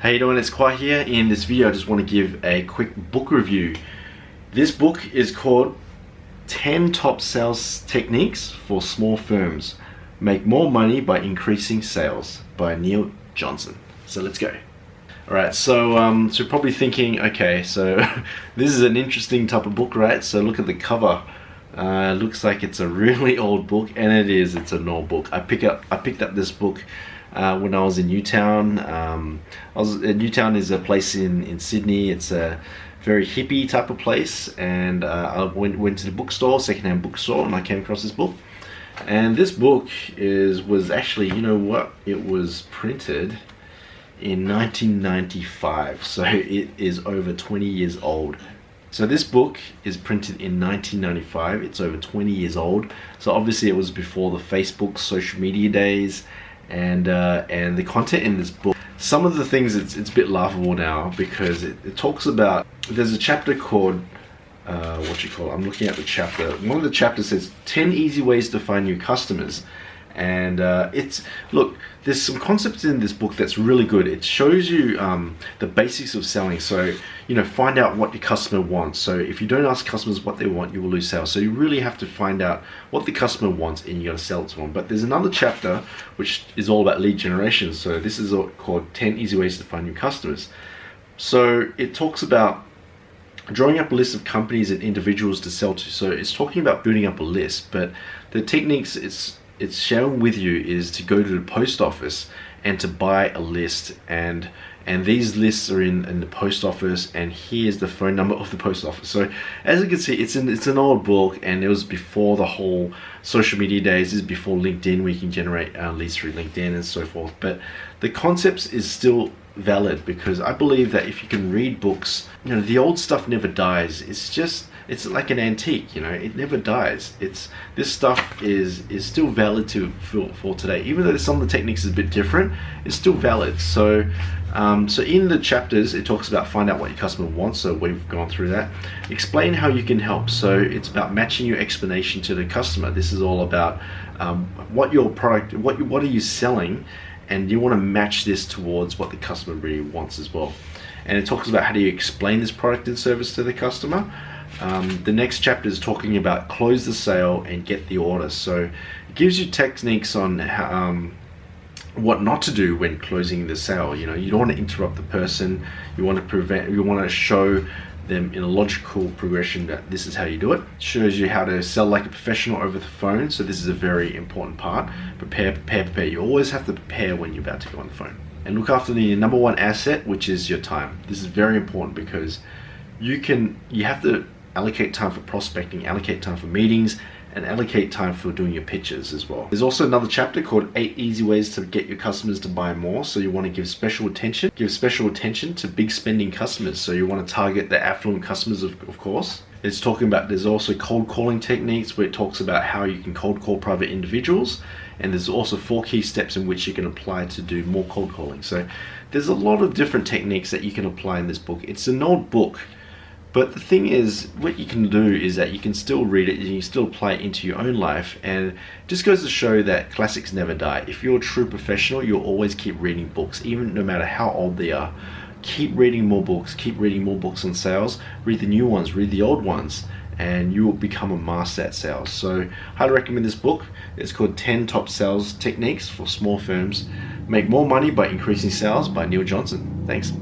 How you doing? It's Khoa here. In this video I just want to give a quick book review. This book is called 10 Top Sales Techniques for Small Firms. Make More Money by Increasing Sales by Neil Johnson. So let's go. Alright, so you're probably thinking, okay, so this is an interesting type of book, right? So look at the cover. Looks like it's a really old book, and it is. It's an old book. I picked up this book when I was in Newtown. Newtown is a place in Sydney. It's a very hippie type of place, and I went to the bookstore, secondhand bookstore, and I came across this book. And this book was actually, you know what? It was printed in 1995, so it is over 20 years old. So this book is printed in 1995. It's over 20 years old. So obviously it was before the Facebook social media days, and the content in this book, some of the things, it's a bit laughable now, because it talks about, there's a chapter called I'm looking at the chapter. One of the chapters says 10 easy ways to find new customers. And look, there's some concepts in this book that's really good. It shows you the basics of selling. So, you know, find out what your customer wants. So if you don't ask customers what they want, you will lose sales. So you really have to find out what the customer wants, and you got to sell it to them. But there's another chapter which is all about lead generation. So this is called 10 easy ways to find new customers. So it talks about drawing up a list of companies and individuals to sell to. So it's talking about building up a list, but the techniques it's sharing with you is to go to the post office and to buy a list, and these lists are in the post office, and here's the phone number of the post office. So as you can see, it's an old book, and it was before the whole social media days. This is before LinkedIn, where you can generate leads through LinkedIn and so forth. But the concepts is still valid, because I believe that if you can read books, you know, the old stuff never dies. It's like an antique, you know, it never dies. This stuff is still valid for today, even though some of the techniques is a bit different. It's still valid. So in the chapters, it talks about find out what your customer wants. So we've gone through that. Explain how you can help. So it's about matching your explanation to the customer. This is all about what your product, what are you selling, and you want to match this towards what the customer really wants as well. And it talks about how do you explain this product and service to the customer. The next chapter is talking about close the sale and get the order. So it gives you techniques on how, what not to do when closing the sale. You know, you don't want to interrupt the person. You want to show them in a logical progression that this is how you do it. It shows you how to sell like a professional over the phone. So this is a very important part. Prepare. You always have to prepare when you're about to go on the phone. And look after the number one asset, which is your time. This is very important, because you have to allocate time for prospecting, allocate time for meetings, and allocate time for doing your pitches as well. There's also another chapter called 8 easy ways to get your customers to buy more. So you want to give special attention to big spending customers. So you want to target the affluent customers, of course. It's talking about, there's also cold calling techniques, where it talks about how you can cold call private individuals. And there's also 4 key steps in which you can apply to do more cold calling. So there's a lot of different techniques that you can apply in this book. It's an old book, but the thing is, what you can do is that you can still read it, you can still apply it into your own life, and it just goes to show that classics never die. If you're a true professional, you'll always keep reading books, even no matter how old they are. Keep reading more books, keep reading more books on sales, read the new ones, read the old ones, and you will become a master at sales. So I highly recommend this book. It's called 10 Top Sales Techniques for Small Firms. Make More Money by Increasing Sales by Neil Johnson. Thanks.